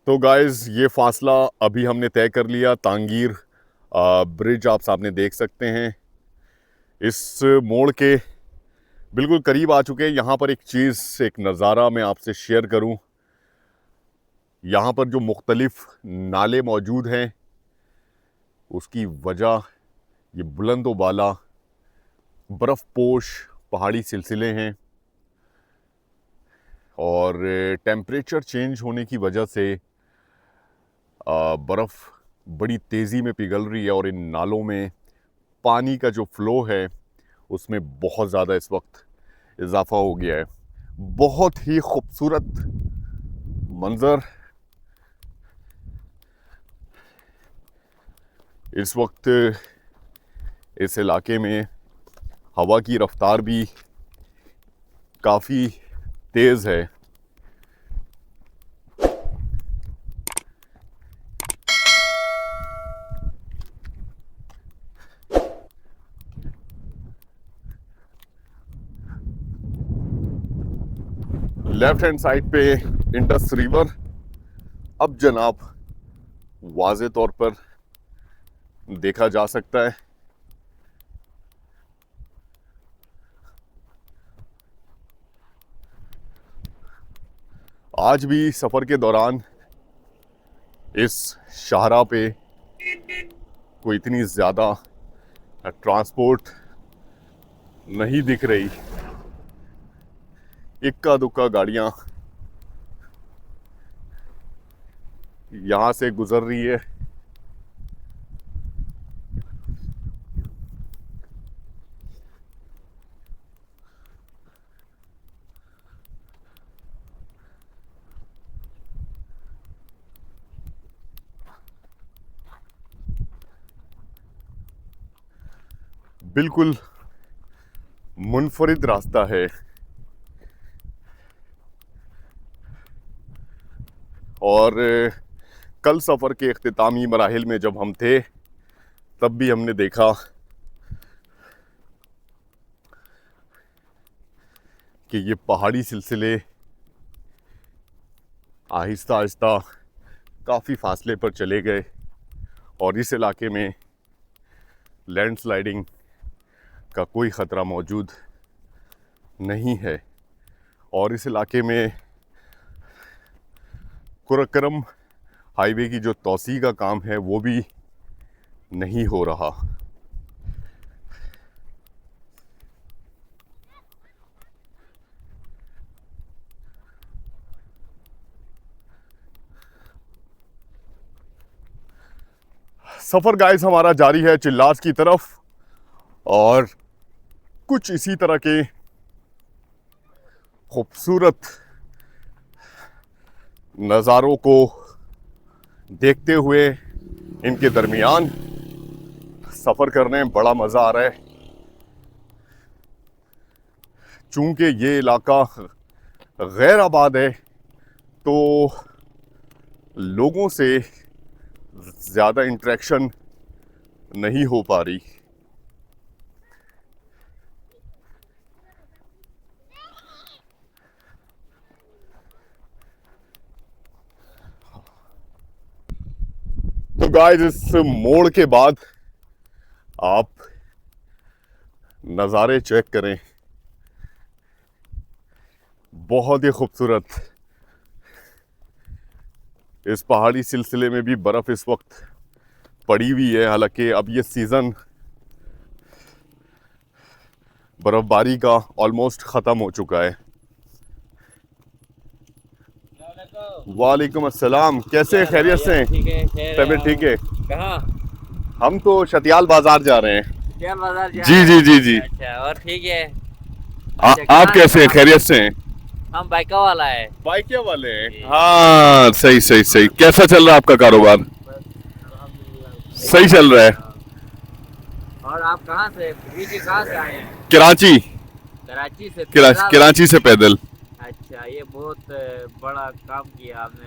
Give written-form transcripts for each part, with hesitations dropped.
तो गाइस ये फासला अभी हमने तय कर लिया। तांगीर ब्रिज आप सामने देख सकते हैं। इस मोड़ के बिल्कुल करीब आ चुके हैं। यहाँ पर एक चीज़, एक नज़ारा मैं आपसे शेयर करूँ। यहाँ पर जो मुख्तलिफ नाले मौजूद हैं उसकी वजह ये बुलंद व बाला बर्फ़ पोश पहाड़ी सिलसिले हैं और टेम्परेचर चेंज होने की वजह से बर्फ़ बड़ी तेज़ी में पिघल रही है और इन नालों में पानी का जो फ़्लो है उसमें बहुत ज़्यादा इस वक्त इजाफ़ा हो गया है। बहुत ही खूबसूरत मंज़र। इस वक्त इस इलाके में हवा की रफ्तार भी काफ़ी तेज़ है। लेफ्ट हैंड साइड पे इंडस रिवर अब जनाब वाज़े तौर पर देखा जा सकता है। आज भी सफ़र के दौरान इस शाहराह पे कोई इतनी ज़्यादा ट्रांसपोर्ट नहीं दिख रही। इक्का दुक्का गाड़ियाँ यहाँ से गुजर रही है। बिल्कुल मुनफरिद रास्ता है और कल सफ़र के इख्तितामी मराहिल में जब हम थे तब भी हमने देखा कि ये पहाड़ी सिलसिले आहिस्ता आहिस्ता काफ़ी फासले पर चले गए और इस इलाके में लैंडस्लाइडिंग का कोई ख़तरा मौजूद नहीं है। और इस इलाके में कुरक्करम हाईवे की जो तौसी का काम है वो भी नहीं हो रहा। सफ़र गाइस हमारा जारी है चिल्लास की तरफ और कुछ इसी तरह के खूबसूरत नज़ारों को देखते हुए इनके दरमियान सफ़र करने में बड़ा मज़ा आ रहा है। चूँकि ये इलाका गैर आबाद है तो लोगों से ज़्यादा इंटरेक्शन नहीं हो पा रही। तो गाइस इस मोड़ के बाद आप नज़ारे चेक करें, बहुत ही खूबसूरत। इस पहाड़ी सिलसिले में भी बर्फ़ इस वक्त पड़ी हुई है। हालांकि अब ये सीज़न बर्फ़बारी का ऑलमोस्ट ख़त्म हो चुका है। वालेकुम अस्सलाम, कैसे खैरियत से? ठीक है, तबीयत ठीक है? कहाँ? हम तो शतियाल बाजार जा रहे हैं। शतियाल बाजार जा जी रहे जी हैं? जी जी। अच्छा, और ठीक है। आप कहाँ कैसे हैं? हैं? खैरियत से हैं? हम बाइका वाला है। बाइकिया वाले हैं? हाँ सही सही सही। कैसा चल रहा है आपका कारोबार? बस अल्हम्दुलिल्लाह सही चल रहा है। और आप कहाँ से, कहाँ से आए हैं? कराची। कराची से पैदल? कराची से पैदल। अच्छा, ये बहुत बड़ा काम किया आपने।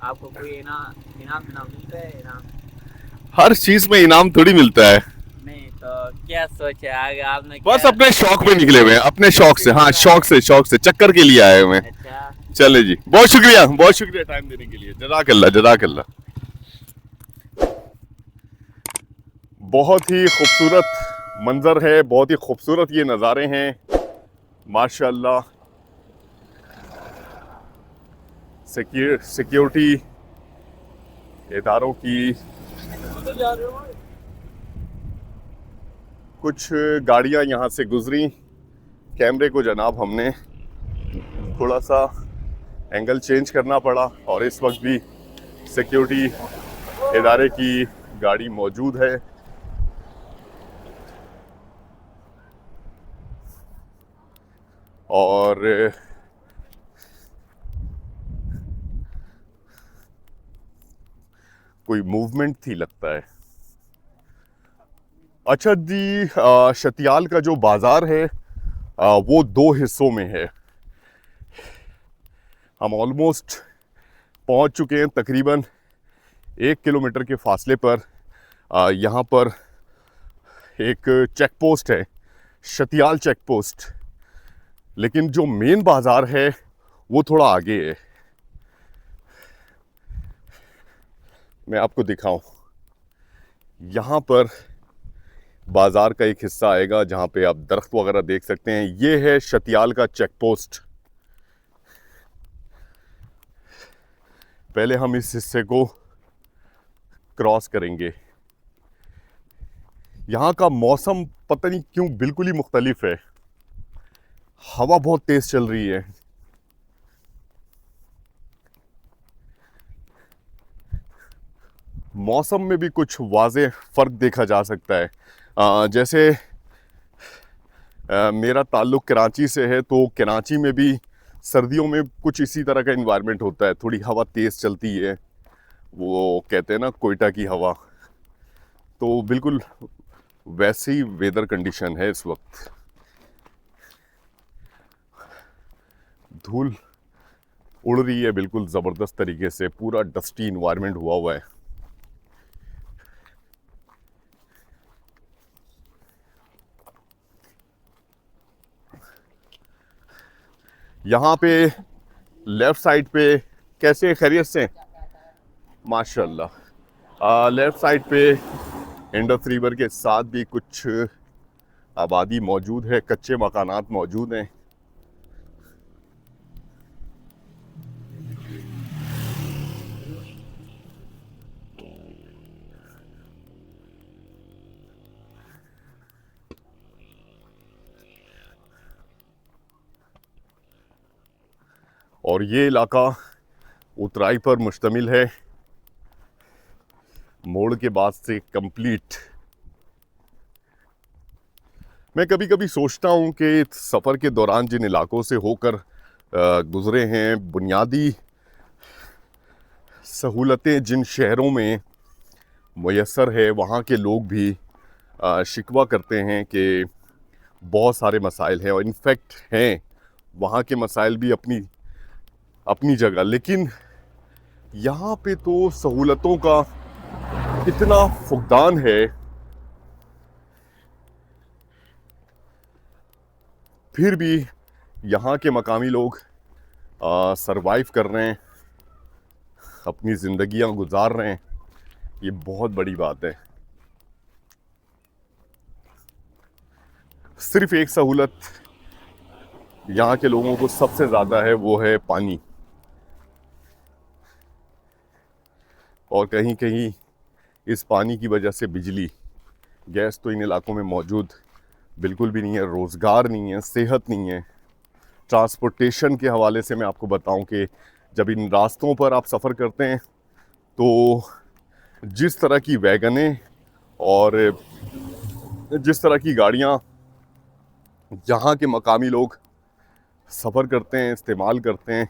आपको कोई इनाम इनाम मिलता है? इनाम हर चीज में इनाम थोड़ी मिलता है। नहीं तो क्या सोचा आगे आपने? बस क्या अपने शौक पे निकले हुए हैं, अपने शौक से। हाँ शौक से चक्कर के लिए आए हुए हैं। अच्छा, चले जी, बहुत शुक्रिया टाइम देने के लिए, जज़ाकल्लाह। बहुत ही खूबसूरत मंजर है, बहुत ही खूबसूरत ये नज़ारे हैं माशाल्लाह। सिक्योरिटी इदारों की कुछ गाड़ियां यहाँ से गुजरी, कैमरे को जनाब हमने थोड़ा सा एंगल चेंज करना पड़ा और इस वक्त भी सिक्योरिटी इदारे की गाड़ी मौजूद है। और कोई मूवमेंट थी लगता है। अच्छा जी, शतियाल का जो बाज़ार है वो दो हिस्सों में है। हम ऑलमोस्ट पहुंच चुके हैं, तकरीबन 1 किलोमीटर के फासले पर यहाँ पर एक चेक पोस्ट है, शतियाल चेक पोस्ट। लेकिन जो मेन बाज़ार है वो थोड़ा आगे है। मैं आपको दिखाऊं, यहाँ पर बाज़ार का एक हिस्सा आएगा जहाँ पे आप दरख्त वगैरह देख सकते हैं। ये है शतियाल का चेक पोस्ट। पहले हम इस हिस्से को क्रॉस करेंगे। यहाँ का मौसम पता नहीं क्यों बिल्कुल ही मुख्तलिफ है, हवा बहुत तेज चल रही है। मौसम में भी कुछ वाज़े फ़र्क देखा जा सकता है। जैसे मेरा ताल्लुक़ कराची से है, तो कराची में भी सर्दियों में कुछ इसी तरह का इन्वायरमेंट होता है, थोड़ी हवा तेज़ चलती है, वो कहते हैं ना कोयटा की हवा। तो बिल्कुल वैसी वेदर कंडीशन है इस वक्त। धूल उड़ रही है बिल्कुल ज़बरदस्त तरीके से, पूरा डस्टी इन्वायरमेंट हुआ है। यहाँ पे लेफ़्ट साइड पे कैसे खैरियत से माशाल्लाह, लेफ़्ट साइड पे इंडस रिवर के साथ भी कुछ आबादी मौजूद है, कच्चे मकानात मौजूद हैं। और ये इलाका उतराई पर मुश्तमिल है, मोड़ के बाद से कंप्लीट। मैं कभी कभी सोचता हूँ कि सफ़र के दौरान जिन इलाकों से होकर गुज़रे हैं, बुनियादी सहूलतें जिन शहरों में मुयस्सर है, वहाँ के लोग भी शिकवा करते हैं कि बहुत सारे मसाइल हैं, और इनफैक्ट हैं, वहाँ के मसाइल भी अपनी अपनी जगह। लेकिन यहाँ पे तो सहूलतों का इतना फुकदान है, फिर भी यहाँ के मकामी लोग सरवाइव कर रहे हैं, अपनी ज़िंदगियाँ गुजार रहे हैं। ये बहुत बड़ी बात है। सिर्फ एक सहूलत यहाँ के लोगों को सबसे ज़्यादा है, वो है पानी। और कहीं कहीं इस पानी की वजह से बिजली, गैस तो इन इलाकों में मौजूद बिल्कुल भी नहीं है, रोज़गार नहीं है, सेहत नहीं है। ट्रांसपोर्टेशन के हवाले से मैं आपको बताऊं कि जब इन रास्तों पर आप सफ़र करते हैं तो जिस तरह की वैगनें और जिस तरह की गाड़ियां यहाँ के मकामी लोग सफ़र करते हैं, इस्तेमाल करते हैं,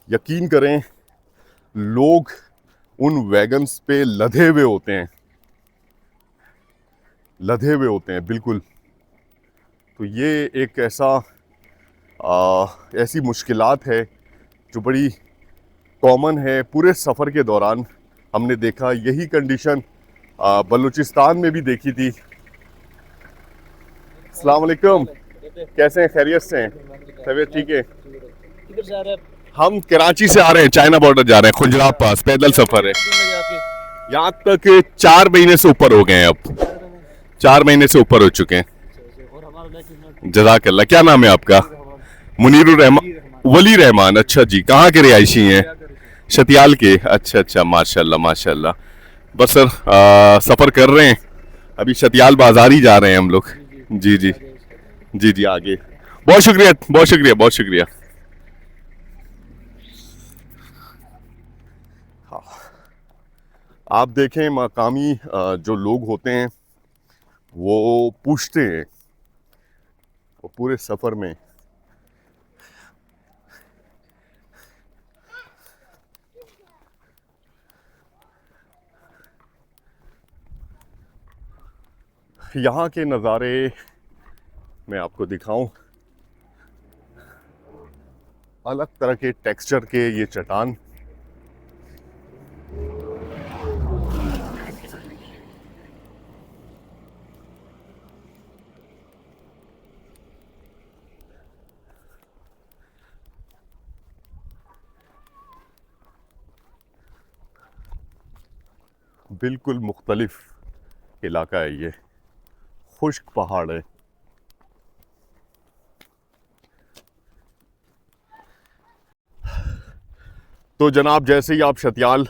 यकीन करें लोग उन वैगन्स पे लदे हुए होते हैं बिल्कुल। तो ये एक ऐसी मुश्किलात है जो बड़ी कॉमन है पूरे सफ़र के दौरान। हमने देखा यही कंडीशन बलूचिस्तान में भी देखी थी। अस्सलाम वालेकुम, कैसे हैं, खैरियत से हैं? तबीयत ठीक है? किधर जा रहे हैं हम कराची से आ रहे हैं, चाइना बॉर्डर जा रहे हैं, खुंजराब पास पैदल सफर है। आप? यहाँ तक 4 महीने से ऊपर हो गए हैं, अब 4 महीने से ऊपर हो चुके हैं। और हमारा बैच जज़ाकल्लाह। क्या नाम है आपका? मुनीरुर रहमान, वली रहमान। अच्छा जी, कहाँ के रिहायशी हैं? शतियाल के। अच्छा अच्छा, माशाल्लाह माशाल्लाह। बस सर सफ़र कर रहे हैं, अभी शतियाल बाजार ही जा रहे हैं हम लोग। जी जी जी जी, आगे। बहुत शुक्रिया बहुत शुक्रिया बहुत शुक्रिया। हाँ, आप देखें मकामी जो लोग होते हैं वो पूछते हैं, वो पूरे सफ़र में यहाँ के नज़ारे मैं आपको दिखाऊं। अलग तरह के टेक्सचर के ये चट्टान, बिल्कुल मुख्तलिफ इलाका है ये, खुश्क पहाड़ है। तो जनाब, जैसे ही आप शतियाल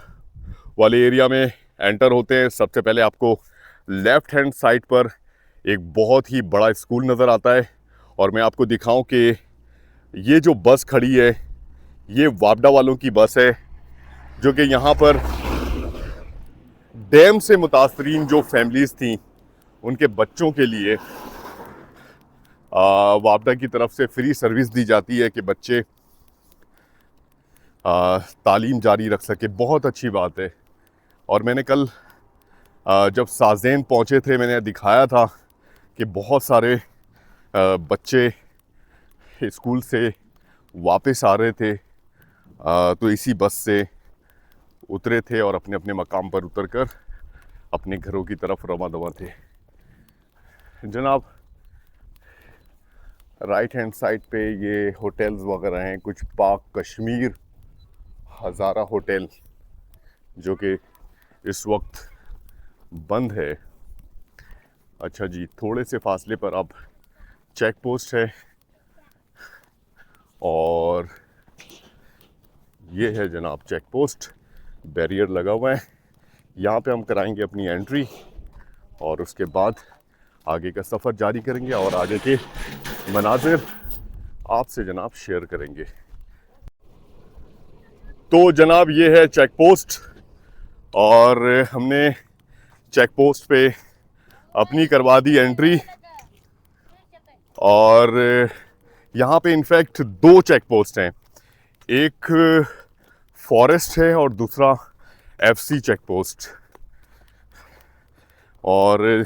वाले एरिया में एंटर होते हैं, सबसे पहले आपको लेफ़्ट हैंड साइड पर एक बहुत ही बड़ा स्कूल नज़र आता है। और मैं आपको दिखाऊं कि ये जो बस खड़ी है ये वापडा वालों की बस है, जो कि यहाँ पर डैम से मुतासरीन जो फैमिलीज़ थी उनके बच्चों के लिए वापडा की तरफ से फ्री सर्विस दी जाती है कि बच्चे तालीम जारी रख सके। बहुत अच्छी बात है। और मैंने कल जब साज़ेन पहुँचे थे, मैंने दिखाया था कि बहुत सारे बच्चे स्कूल से वापस आ रहे थे, तो इसी बस से उतरे थे और अपने अपने मकाम पर उतरकर अपने घरों की तरफ रवाना दवा थे। जनाब, राइट हैंड साइड पे ये होटल्स वगैरह हैं, कुछ पाक कश्मीर हज़ारा होटल जो कि इस वक्त बंद है। अच्छा जी, थोड़े से फासले पर अब चेक पोस्ट है और ये है जनाब चेक पोस्ट, बैरियर लगा हुआ है। यहाँ पे हम कराएंगे अपनी एंट्री और उसके बाद आगे का सफ़र जारी करेंगे और आगे के मनाजिर आपसे जनाब शेयर करेंगे। तो जनाब, ये है चेक पोस्ट और हमने चेक पोस्ट पे अपनी करवा दी एंट्री। और यहाँ पे इनफैक्ट 2 चेक पोस्ट हैं, एक फॉरेस्ट है और दूसरा एफसी चेक पोस्ट। और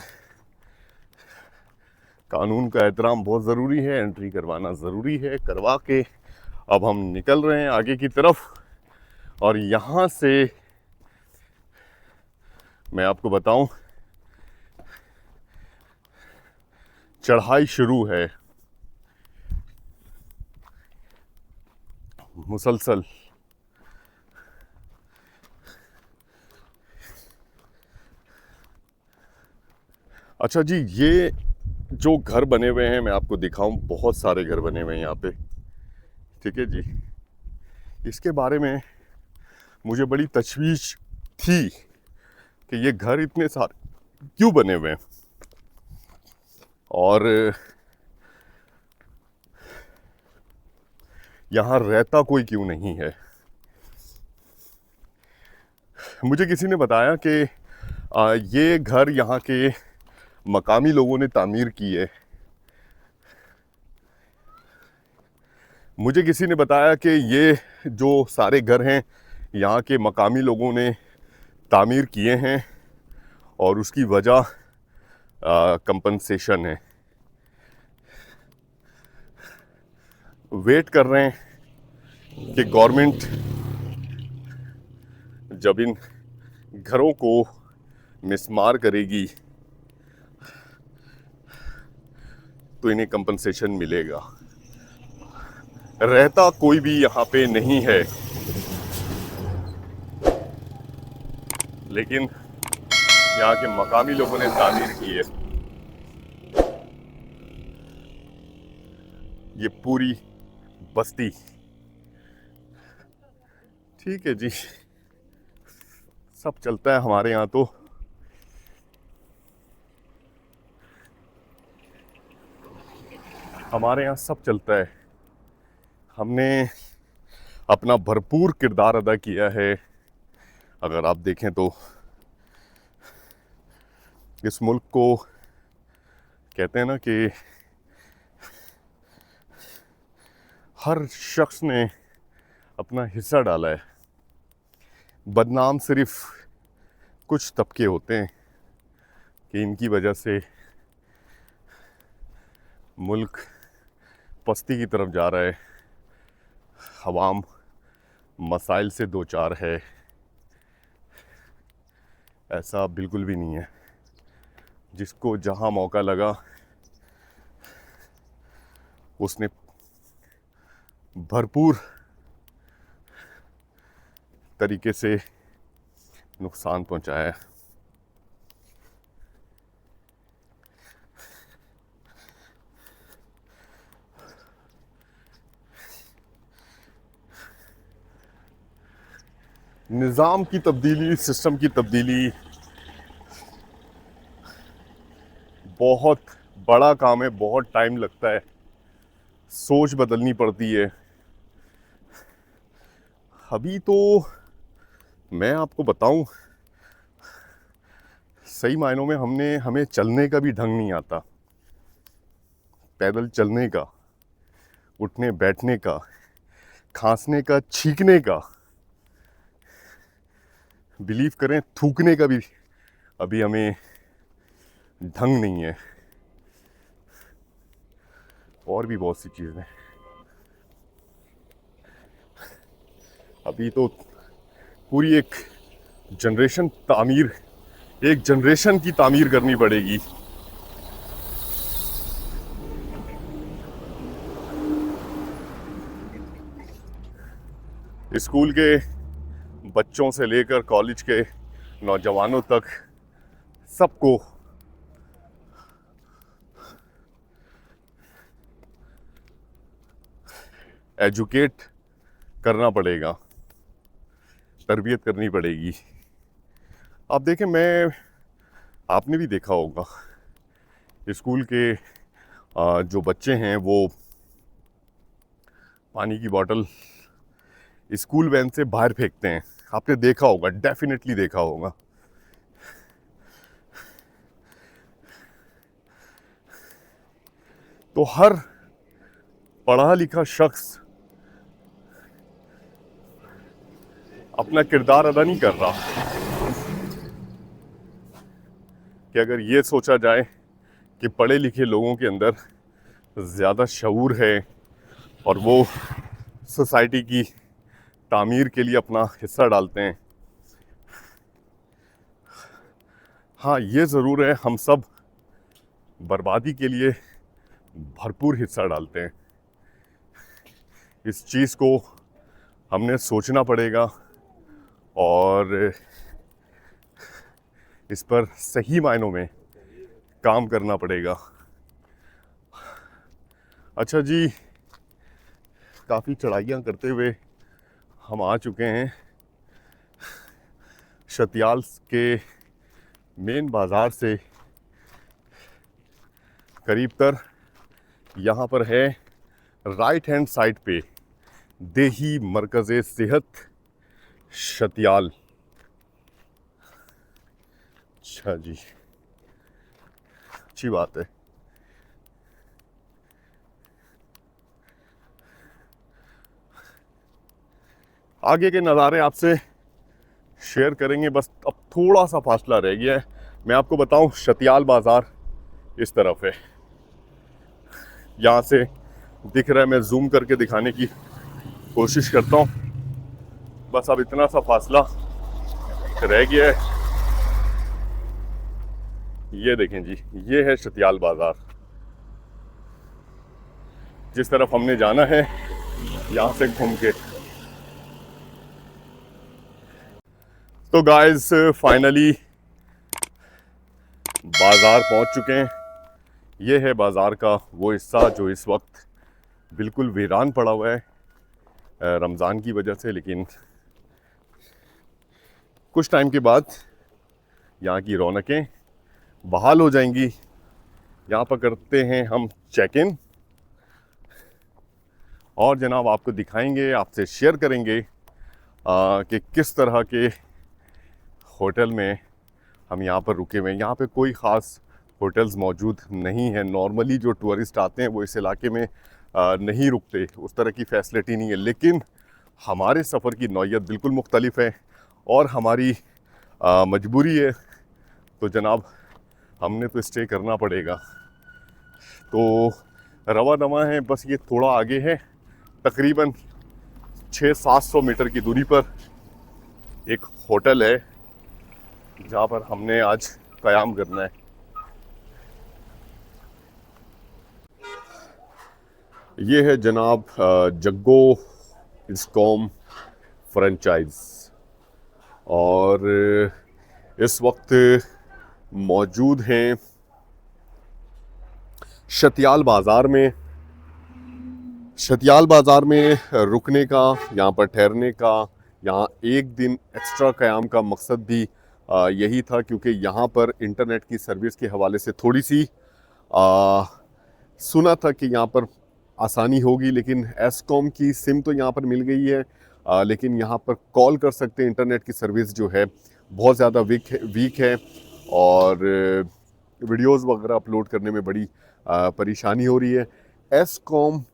कानून का एहतराम बहुत ज़रूरी है, एंट्री करवाना ज़रूरी है। करवा के अब हम निकल रहे हैं आगे की तरफ। और यहाँ से मैं आपको बताऊं, चढ़ाई शुरू है मुसलसल। अच्छा जी, ये जो घर बने हुए हैं मैं आपको दिखाऊं, बहुत सारे घर बने हुए हैं यहाँ पे, ठीक है जी। इसके बारे में मुझे बड़ी तशवीश थी कि ये घर इतने सारे क्यों बने हुए हैं और यहाँ रहता कोई क्यों नहीं है। मुझे किसी ने बताया कि ये घर यहाँ के मकामी लोगों ने तामीर की है। मुझे किसी ने बताया कि ये जो सारे घर हैं यहाँ के मकामी लोगों ने तामीर किए हैं और उसकी वजह कंपनसेशन है। वेट कर रहे हैं कि गवर्नमेंट जब इन घरों को मिसमार करेगी तो इन्हें कंपनसेशन मिलेगा। रहता कोई भी यहाँ पे नहीं है, लेकिन यहाँ के मकामी लोगों ने तामीर की है। ये पूरी बस्ती, ठीक है जी, सब चलता है हमारे यहाँ। तो हमारे यहाँ सब चलता है। हमने अपना भरपूर किरदार अदा किया है। अगर आप देखें तो इस मुल्क को कहते हैं ना कि हर शख्स ने अपना हिस्सा डाला है। बदनाम सिर्फ कुछ तबके होते हैं कि इनकी वजह से मुल्क पस्ती की तरफ जा रहा है, अवाम मसाइल से दो चार है। ऐसा बिल्कुल भी नहीं है। जिसको जहां मौका लगा उसने भरपूर तरीके से नुकसान पहुंचाया है। निज़ाम की तब्दीली, सिस्टम की तब्दीली बहुत बड़ा काम है, बहुत टाइम लगता है, सोच बदलनी पड़ती है। अभी तो मैं आपको बताऊं, सही मायनों में हमें चलने का भी ढंग नहीं आता। पैदल चलने का, उठने बैठने का, खांसने का, छींकने का, बिलीव करें थूकने का भी अभी हमें ढंग नहीं है। और भी बहुत सी चीज़ें। अभी तो पूरी एक जनरेशन की तामीर करनी पड़ेगी। स्कूल के बच्चों से लेकर कॉलेज के नौजवानों तक सबको एजुकेट करना पड़ेगा, तरबियत करनी पड़ेगी। आप देखें, आपने भी देखा होगा स्कूल के जो बच्चे हैं वो पानी की बोतल स्कूल वैन से बाहर फेंकते हैं। आपने देखा होगा, डेफिनेटली देखा होगा। तो हर पढ़ा लिखा शख्स अपना किरदार अदा नहीं कर रहा। कि अगर ये सोचा जाए कि पढ़े लिखे लोगों के अंदर ज़्यादा शऊर है और वो सोसाइटी की तामीर के लिए अपना हिस्सा डालते हैं, हाँ ये ज़रूर है, हम सब बर्बादी के लिए भरपूर हिस्सा डालते हैं। इस चीज़ को हमने सोचना पड़ेगा और इस पर सही मायनों में काम करना पड़ेगा। अच्छा जी, काफ़ी चढ़ाइयाँ करते हुए हम आ चुके हैं शतियाल के मेन बाज़ार से करीब तर। यहाँ पर है राइट हैंड साइड पे देही मरकज़ सेहत शतियाल। अच्छा जी, अच्छी बात है। आगे के नज़ारे आपसे शेयर करेंगे, बस अब थोड़ा सा फासला रह गया है। मैं आपको बताऊं, शतियाल बाज़ार इस तरफ है, यहाँ से दिख रहा है। मैं जूम करके दिखाने की कोशिश करता हूँ। बस अब इतना सा फासला रह गया है। ये देखें जी, ये है शतियाल बाज़ार। जिस तरफ हमने जाना है यहाँ से घूम के। तो गाइस फाइनली बाज़ार पहुँच चुके हैं। ये है बाज़ार का वो हिस्सा जो इस वक्त बिल्कुल वीरान पड़ा हुआ है रमज़ान की वजह से, लेकिन कुछ टाइम के बाद यहाँ की रौनकें बहाल हो जाएंगी। यहाँ पर करते हैं हम चेक इन और जनाब आपको दिखाएंगे, आपसे शेयर करेंगे कि किस तरह के होटल में हम यहाँ पर रुके हुए हैं। यहाँ पे कोई ख़ास होटल्स मौजूद नहीं है। नॉर्मली जो टूरिस्ट आते हैं वो इस इलाके में नहीं रुकते, उस तरह की फैसिलिटी नहीं है। लेकिन हमारे सफ़र की नौइयत बिल्कुल मुख्तलिफ है और हमारी मजबूरी है, तो जनाब हमने तो स्टे करना पड़ेगा। तो रवा दवा है, बस ये थोड़ा आगे है, तकरीबन 600-700 मीटर की दूरी पर एक होटल है जहाँ पर हमने आज क़याम करना है। ये है जनाब जग्गो इंस्कॉम फ्रेंचाइज और इस वक्त मौजूद हैं शतियाल बाज़ार में। शतियाल बाज़ार में रुकने का, यहाँ पर ठहरने का, यहाँ एक दिन एक्स्ट्रा क़याम का मकसद भी यही था, क्योंकि यहाँ पर इंटरनेट की सर्विस के हवाले से थोड़ी सी सुना था कि यहाँ पर आसानी होगी, लेकिन एसकॉम की सिम तो यहाँ पर मिल गई है, लेकिन यहाँ पर कॉल कर सकते हैं। इंटरनेट की सर्विस जो है बहुत ज़्यादा वीक है और वीडियोस वगैरह अपलोड करने में बड़ी परेशानी हो रही है। एसकॉम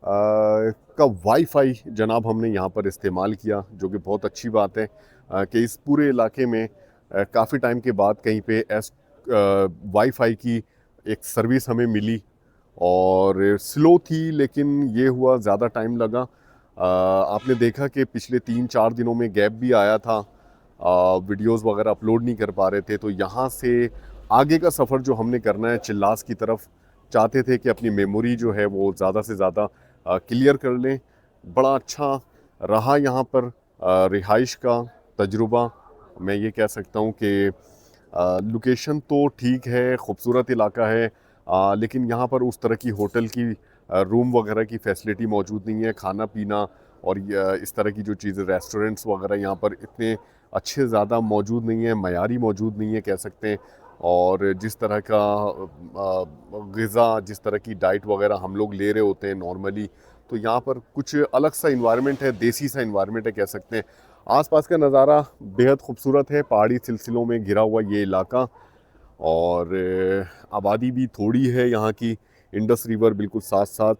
का वाईफाई जनाब हमने यहाँ पर इस्तेमाल किया, जो कि बहुत अच्छी बात है कि इस पूरे इलाके में काफ़ी टाइम के बाद कहीं पे वाईफाई की एक सर्विस हमें मिली और स्लो थी, लेकिन ये हुआ ज़्यादा टाइम लगा। आपने देखा कि पिछले 3-4 दिनों में गैप भी आया था, वीडियोस वगैरह अपलोड नहीं कर पा रहे थे। तो यहाँ से आगे का सफ़र जो हमने करना है चिल्लास की तरफ, चाहते थे कि अपनी मेमोरी जो है वो ज़्यादा से ज़्यादा क्लियर कर लें। बड़ा अच्छा रहा यहाँ पर रिहाइश का तजुर्बा। मैं ये कह सकता हूँ कि लोकेशन तो ठीक है, ख़ूबसूरत इलाका है, लेकिन यहाँ पर उस तरह की होटल की रूम वगैरह की फ़ैसिलिटी मौजूद नहीं है। खाना पीना और इस तरह की जो चीज़ें, रेस्टोरेंट्स वगैरह यहाँ पर इतने अच्छे ज़्यादा मौजूद नहीं है, मयारी मौजूद नहीं है कह सकते हैं। और जिस तरह का ग़िज़ा, जिस तरह की डाइट वगैरह हम लोग ले रहे होते हैं नॉर्मली, तो यहाँ पर कुछ अलग सा इन्वायरमेंट है, देसी सा इन्वायरमेंट है कह सकते हैं। आसपास का नज़ारा बेहद खूबसूरत है, पहाड़ी सिलसिलों में घिरा हुआ ये इलाका, और आबादी भी थोड़ी है यहाँ की, इंडस रिवर बिल्कुल साथ साथ।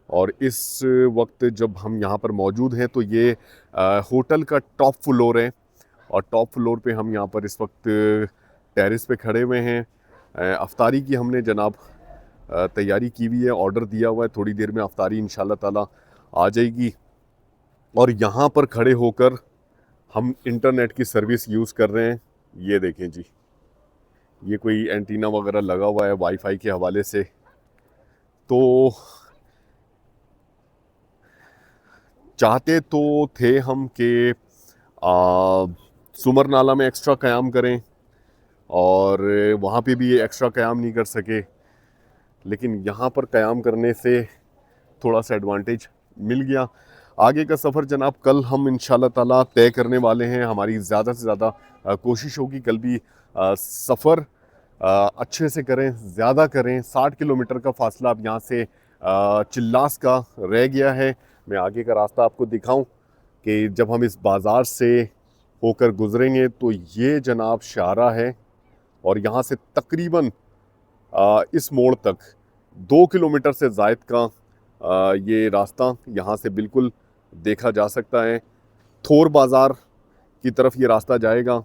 और इस वक्त जब हम यहाँ पर मौजूद हैं तो ये होटल का टॉप फ्लोर है, और टॉप फ्लोर पे हम यहाँ पर इस वक्त टेरेस पे खड़े हुए हैं। अफ्तारी की हमने जनाब तैयारी की हुई है, ऑर्डर दिया हुआ है, थोड़ी देर में अफ्तारी इंशाल्लाह ताला आ जाएगी। और यहाँ पर खड़े होकर हम इंटरनेट की सर्विस यूज़ कर रहे हैं। ये देखें जी, ये कोई एंटीना वगैरह लगा हुआ है वाईफाई के हवाले से। तो चाहते तो थे हम कि सुमर नाला में एक्स्ट्रा क़याम करें, और वहाँ पे भी ये एक्स्ट्रा क़याम नहीं कर सके, लेकिन यहाँ पर क़याम करने से थोड़ा सा एडवांटेज मिल गया। आगे का सफ़र जनाब कल हम इंशाल्लाह ताला तय करने वाले हैं। हमारी ज़्यादा से ज़्यादा कोशिश होगी कल भी सफ़र अच्छे से करें, ज़्यादा करें। 60 किलोमीटर का फासला अब यहाँ से चिल्लास का रह गया है। मैं आगे का रास्ता आपको दिखाऊं कि जब हम इस बाज़ार से होकर गुज़रेंगे तो ये जनाब शारा है, और यहाँ से तकरीबन इस मोड़ तक 2 किलोमीटर से ज़ायद का ये रास्ता यहाँ से बिल्कुल देखा जा सकता है। थोर बाज़ार की तरफ ये रास्ता जाएगा,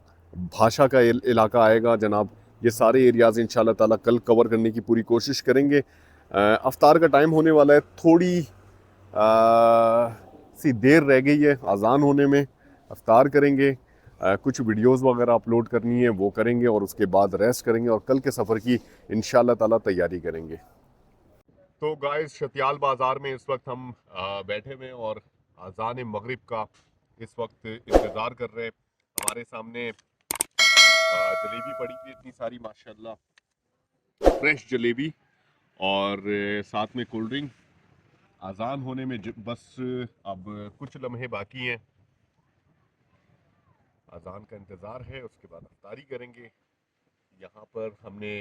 भाषा का इलाका आएगा जनाब। ये सारे एरियाज़ इंशाल्लाह ताला कल कवर करने की पूरी कोशिश करेंगे। अफ्तार का टाइम होने वाला है, थोड़ी सी देर रह गई है अज़ान होने में। अफ्तार करेंगे, कुछ वीडियोस वगैरह अपलोड करनी है वो करेंगे, और उसके बाद रेस्ट करेंगे और कल के सफ़र की इंशाल्लाह ताला तैयारी करेंगे। तो गाइस शतियाल बाज़ार में इस वक्त हम बैठे हुए हैं और अज़ान मगरिब का इस वक्त इंतज़ार कर रहे हैं। हमारे सामने जलेबी पड़ी हुई है इतनी सारी माशाल्लाह, फ्रेश जलेबी और साथ में कोल्ड ड्रिंक। अज़ान होने में बस अब कुछ लम्हे बाकी हैं। अज़ान का इंतज़ार है, उसके बाद अफ्तारी करेंगे। यहाँ पर हमने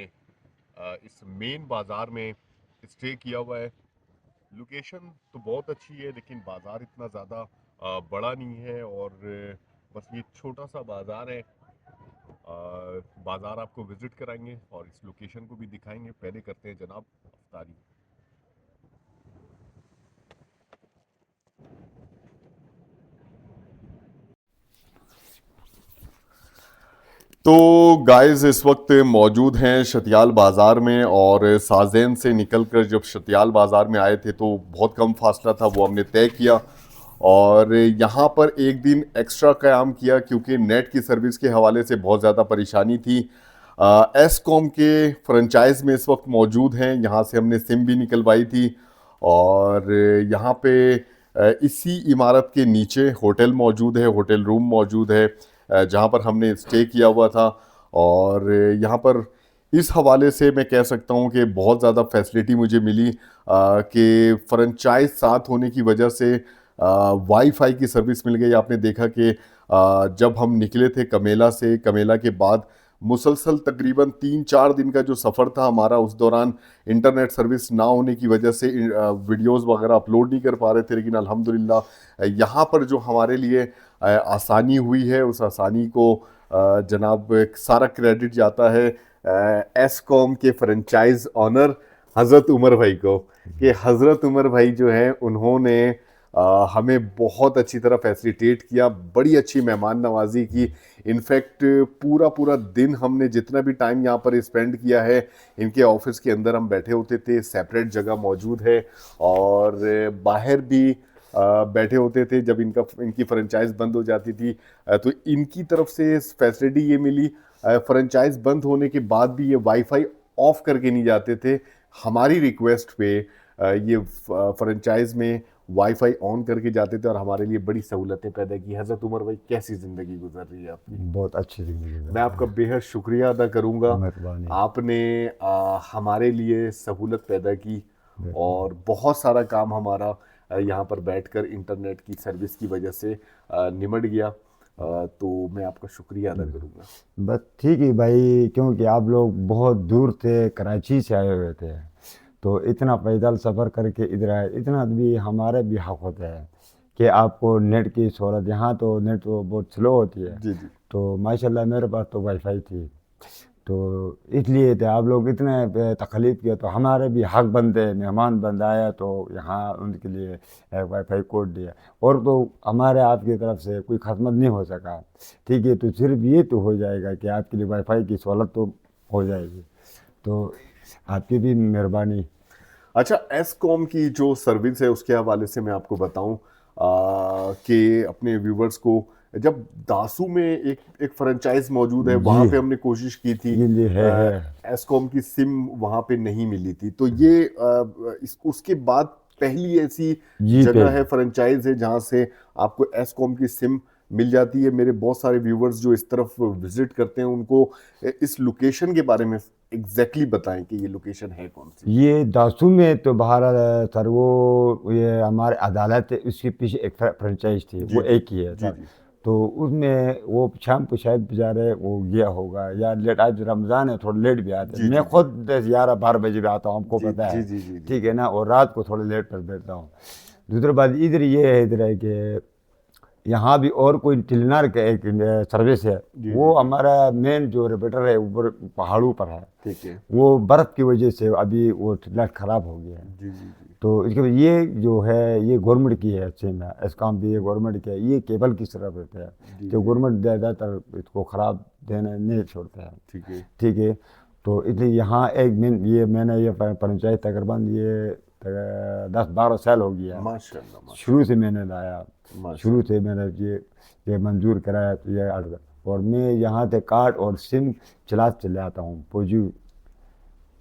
इस मेन बाज़ार में स्टे किया हुआ है। लोकेशन तो बहुत अच्छी है लेकिन बाज़ार इतना ज़्यादा बड़ा नहीं है और बस ये छोटा सा बाज़ार है। बाज़ार आपको विज़िट कराएंगे और इस लोकेशन को भी दिखाएंगे। पहले करते हैं जनाब अफ्तारी। तो गाइस इस वक्त मौजूद हैं शतियाल बाज़ार में और साज़ेन से निकलकर जब शतियाल बाज़ार में आए थे तो बहुत कम फासला था, वो हमने तय किया और यहाँ पर एक दिन एक्स्ट्रा क़याम किया क्योंकि नेट की सर्विस के हवाले से बहुत ज़्यादा परेशानी थी। एसकॉम के फ्रेंचाइज में इस वक्त मौजूद हैं, यहाँ से हमने सिम भी निकलवाई थी और यहाँ पे इसी इमारत के नीचे होटल मौजूद है, होटल रूम मौजूद है जहाँ पर हमने स्टे किया हुआ था। और यहाँ पर इस हवाले से मैं कह सकता हूँ कि बहुत ज़्यादा फैसिलिटी मुझे मिली कि फ्रेंचाइज साथ होने की वजह से वाईफाई की सर्विस मिल गई। आपने देखा कि जब हम निकले थे कमेला से, कमेला के बाद मुसलसल तकरीबन 3-4 दिन का जो सफ़र था हमारा, उस दौरान इंटरनेट सर्विस ना होने की वजह से वीडियोस वगैरह अपलोड नहीं कर पा रहे थे। लेकिन अल्हम्दुलिल्लाह यहाँ पर जो हमारे लिए आसानी हुई है उस आसानी को जनाब सारा क्रेडिट जाता है एसकॉम के फ्रेंचाइज ऑनर हज़रत उमर भाई को, कि हज़रत उमर भाई जो हैं उन्होंने हमें बहुत अच्छी तरह फैसिलिटेट किया, बड़ी अच्छी मेहमान नवाजी की। इनफैक्ट पूरा दिन हमने जितना भी टाइम यहाँ पर स्पेंड किया है इनके ऑफिस के अंदर हम बैठे होते थे, सेपरेट जगह मौजूद है और बाहर भी बैठे होते थे। जब इनकी फ्रेंचाइज बंद हो जाती थी तो इनकी तरफ से फैसिलिटी ये मिली, फ्रेंचाइज बंद होने के बाद भी ये वाईफाई ऑफ करके नहीं जाते थे। हमारी रिक्वेस्ट पे ये फ्रेंचाइज में वाईफाई ऑन करके जाते थे और हमारे लिए बड़ी सहूलतें पैदा की। हज़रत उमर भाई कैसी ज़िंदगी गुजर रही है आपकी? बहुत अच्छी ज़िंदगी। मैं आपका बेहद शुक्रिया अदा करूँगा, मेहरबानी। आपने हमारे लिए सहूलत पैदा की और बहुत सारा काम हमारा यहाँ पर बैठकर इंटरनेट की सर्विस की वजह से निमट गया। तो मैं आपका शुक्रिया अदा करूँगा। बस ठीक है भाई, क्योंकि आप लोग बहुत दूर थे, कराची से आए हुए थे, तो इतना पैदल सफ़र करके इधर आए, इतना भी हमारे भी हक़ होता है कि आपको नेट की सहूलत। यहाँ तो नेट तो बहुत स्लो होती है जी जी। तो माशाल्लाह मेरे पास तो वाईफाई थी, तो इसलिए थे आप लोग इतने तकलीफ़ किया, तो हमारे भी हक़ बनते, मेहमान बंद आया तो यहाँ उनके लिए वाईफाई कोड दिया। और तो हमारे आपकी तरफ से कोई खदमत नहीं हो सका, ठीक है, तो सिर्फ ये तो हो जाएगा कि आपके लिए वाईफाई की सहूलत तो हो जाएगी, तो आपकी भी मेहरबानी। अच्छा, एसकॉम की जो सर्विस है उसके हवाले से मैं आपको बताऊं कि अपने व्यूवर्स को, जब दासू में एक फ्रेंचाइज मौजूद है वहाँ पे हमने कोशिश की थी, ये है एसकॉम की सिम वहाँ पे नहीं मिली थी, तो ये उसके बाद पहली ऐसी जगह है, फ्रेंचाइज है जहाँ से आपको एसकॉम की सिम मिल जाती है। मेरे बहुत सारे व्यूवर्स जो इस तरफ विजिट करते हैं उनको इस लोकेशन के बारे में एग्जैक्टली बताएं कि ये लोकेशन है कौन सी? ये दासू में तो बहरहाल सर वो ये हमारे अदालत है, उसके पीछे एक फ्रेंचाइज थी, वो एक ही है सर। तो उसमें वो शाम को शायद बेचारे वो गया होगा या लेट, आज रमज़ान है थोड़ा लेट भी आते हैं। मैं खुद 10-11-12 बजे भी आता हूँ, आपको पता है, ठीक है ना, और रात को थोड़ा लेट पर बैठता हूँ। दूसरी बात इधर ये है, इधर है कि यहाँ भी और कोई टेलीनॉर का एक सर्विस है, वो हमारा मेन जो रिपीटर है ऊपर पहाड़ों पर है, ठीक है, वो बर्फ़ की वजह से अभी वो टेलीनॉर ख़राब हो गया है। तो इसके बाद ये जो है ये गवर्नमेंट की है सिम है, एसकॉम भी ये गवर्नमेंट की है, ये केबल की तरफ रहता है, जो गवर्नमेंट ज़्यादातर इसको ख़राब देने नहीं छोड़ता है, ठीक है। तो इसलिए यहाँ एक ये मैंने ये पंचायत तकरीबन ये 10-12 साल हो गया माशाल्लाह, शुरू से मैंने लाया, शुरू से मैंने ये मंजूर कराया, तो ये और मैं यहाँ से कार्ड और सिम चला आता हूँ फौजी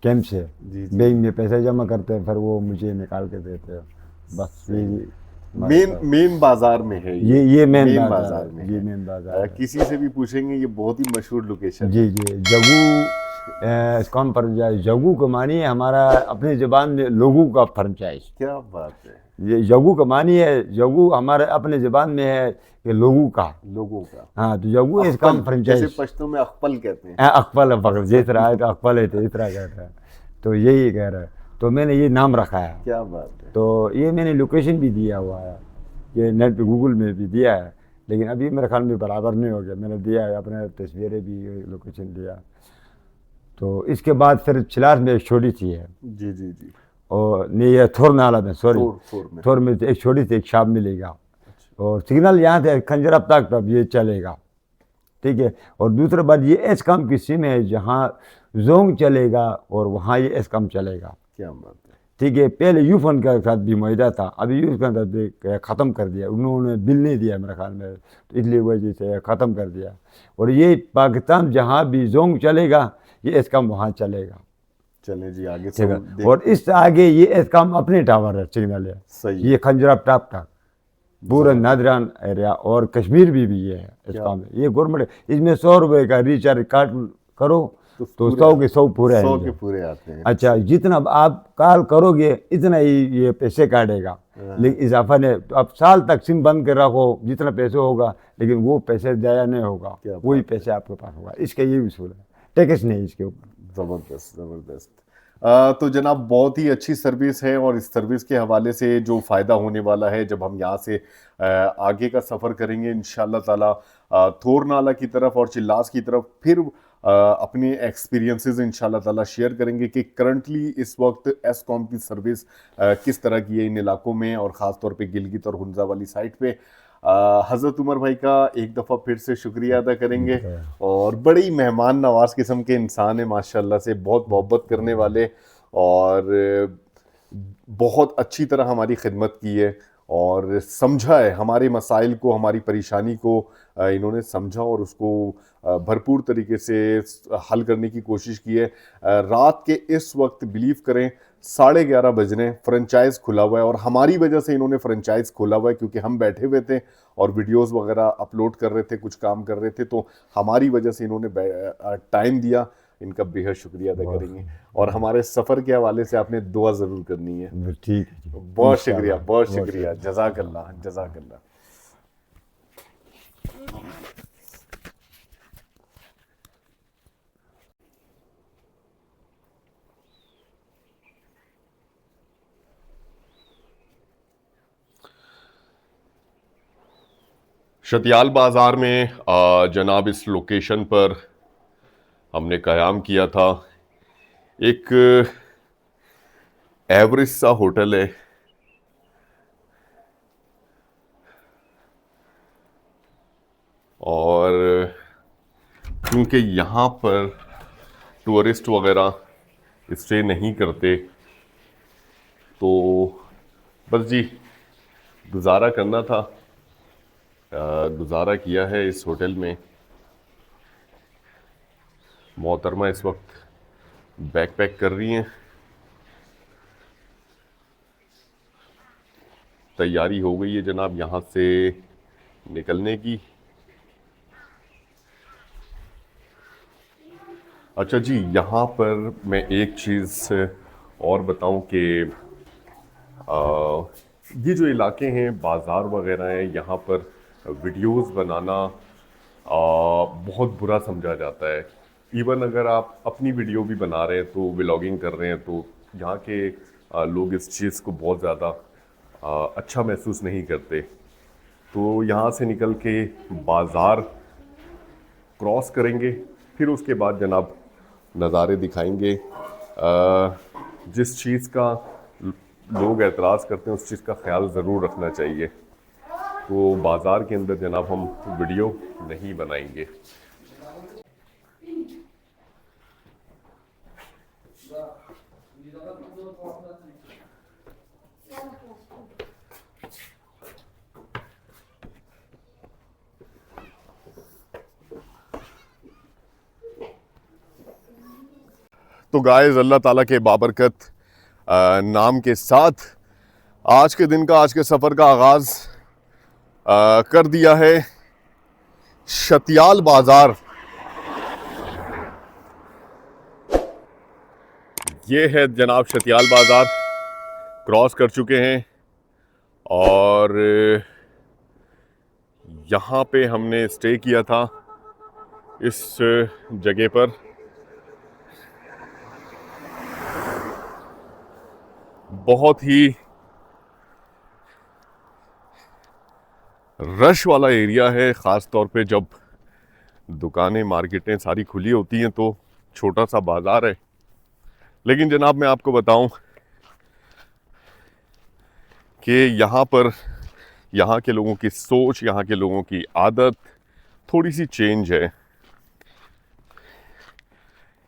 कैंप से जी, जी। बैंक में पैसे जमा करते हैं, फिर वो मुझे निकाल के देते हैं। बस यही मेन बाजार में है ये मेन मेन बाजार बाजार है, में ये है। मेन बाजार है। किसी से भी पूछेंगे ये बहुत ही मशहूर लोकेशन जी है। जी, जगू कौन फ्रेंचाइज, जगू का मानी है हमारा अपनी ज़बान में लोगों का फ्रेंचाइज। क्या बात है, ये जगू का मानी है, जगू हमारे अपने ज़बान में है कि लोगों का। लोगों का हाँ, तो जगू इस अक्पल, काम जैसे फ्रेंचाइज। पश्तो में अक्पल कहते हैं। अकबल पकड़ जिस तरह है तो अकबल है तो इस तरह कहता है, तो यही कह रहा है, तो मैंने ये नाम रखा है। क्या बात है। तो ये मैंने लोकेशन भी दिया हुआ है, ये नेट पे गूगल में भी दिया है, लेकिन अभी मेरे ख्याल में बराबर नहीं हो गया। मैंने दिया है अपने तस्वीरें भी, लोकेशन दिया। तो इसके बाद फिर चिलार में एक छोटी सी है, जी जी जी। और नहीं ये थोर नाला में, सॉरी थोर में। थोर में एक छोटी सी एक शॉप मिलेगा, और सिग्नल यहाँ से खंजरब तक ये चलेगा, ठीक है। और दूसरा बात, ये एस कम की सिम है जहाँ जोंग चलेगा और वहाँ ये एस कम चलेगा, क्या बात है। ठीक है। पहले यूफोन के साथ भी मुआहदा था, अभी यूफोन के साथ ख़त्म कर दिया उन्होंने, बिल नहीं दिया मेरे ख्याल में, तो इसलिए वजह से ख़त्म कर दिया। और ये पाकिस्तान जहाँ भी जोंग चलेगा ये एस कम वहाँ चलेगा, चलें जी आगे ठीक है। सब और इस आगे ये एस कम अपने टावर है, सिग्नल है, सही ये खंजराब टॉप तक पूरा नादरान एरिया और कश्मीर भी ये है इस काम में। ये गवर्नमेंट, इसमें 100 रुपये का रिचार्ज कार्ड करो तो 100 के 100 पूरे 100 आएंगे। के पूरे आते हैं। अच्छा, जितना आप कॉल करोगे इतना ही ये पैसे काटेगा, लेकिन इजाफा नहीं। तो आप साल तक सिम बंद कर रखो, जितना पैसे होगा, लेकिन वो पैसे जाया नहीं होगा, क्या वही पैसे आपके पास होगा। इसका ये उसूल है, टैक्स नहीं इसके ऊपर। ज़बरदस्त ज़बरदस्त। तो जनाब बहुत ही अच्छी सर्विस है, और इस सर्विस के हवाले से जो फ़ायदा होने वाला है जब हम यहाँ से आगे का सफ़र करेंगे इंशाल्लाह ताला थोर नाला की तरफ और चिल्लास की तरफ, फिर अपने एक्सपीरियंसेस इंशाल्लाह ताला शेयर करेंगे कि करंटली इस वक्त एसकॉम की सर्विस किस तरह की है इन इलाकों में, और ख़ास तौर पे गिलगित और हुंजा वाली साइड पे। हज़रत उमर भाई का एक दफ़ा फिर से शुक्रिया अदा करेंगे, और बड़ी मेहमान नवाज किस्म के इंसान है माशाल्लाह से, बहुत मोहब्बत करने वाले, और बहुत अच्छी तरह हमारी खिदमत की है और समझा है हमारे मसाइल को, हमारी परेशानी को इन्होंने समझा और उसको भरपूर तरीके से हल करने की कोशिश की है। रात के इस वक्त बिलीव करें 11:30 बज रहे हैं, फ्रेंचाइज खुला हुआ है, और हमारी वजह से इन्होंने फ्रेंचाइज खोला हुआ है, क्योंकि हम बैठे हुए थे और वीडियोस वगैरह अपलोड कर रहे थे, कुछ काम कर रहे थे, तो हमारी वजह से इन्होंने टाइम दिया। इनका बेहद शुक्रिया अदा करेंगे, और हमारे सफ़र के हवाले से आपने दुआ ज़रूर करनी है। ठीक है, बहुत शुक्रिया, बहुत शुक्रिया, जज़ाकल्लाह जज़ाकल्लाह। शतियाल बाज़ार में जनाब इस लोकेशन पर हमने क़याम किया था। एक एवरेज सा होटल है, और क्योंकि यहाँ पर टूरिस्ट वगैरह स्टे नहीं करते, तो बस जी गुजारा करना था, गुजारा किया है इस होटल में। मोहतरमा इस वक्त बैग पैक कर रही हैं, तैयारी हो गई है जनाब यहाँ से निकलने की। अच्छा जी, यहाँ पर मैं एक चीज़ और बताऊं कि ये जो इलाके हैं, बाज़ार वगैरह हैं, यहाँ पर वीडियोस बनाना बहुत बुरा समझा जाता है। इवन अगर आप अपनी वीडियो भी बना रहे हैं, तो व्लॉगिंग कर रहे हैं, तो यहाँ के लोग इस चीज़ को बहुत ज़्यादा अच्छा महसूस नहीं करते। तो यहाँ से निकल के बाज़ार क्रॉस करेंगे, फिर उसके बाद जनाब नज़ारे दिखाएंगे। जिस चीज़ का लोग एतराज़ करते हैं उस चीज़ का ख्याल ज़रूर रखना चाहिए। तो बाज़ार के अंदर जनाब हम वीडियो नहीं बनाएंगे। तो गाइस अल्लाह ताला के बाबरकत नाम के साथ आज के दिन का, आज के सफ़र का आगाज़ कर दिया है शतियाल बाज़ार। ये है जनाब शतियाल बाज़ार, क्रॉस कर चुके हैं और यहाँ पे हमने स्टे किया था इस जगह पर। बहुत ही रश वाला एरिया है, ख़ास तौर पे जब दुकानें मार्केटें सारी खुली होती हैं तो छोटा सा बाज़ार है। लेकिन जनाब मैं आपको बताऊं कि यहाँ पर यहाँ के लोगों की सोच, यहाँ के लोगों की आदत थोड़ी सी चेंज है।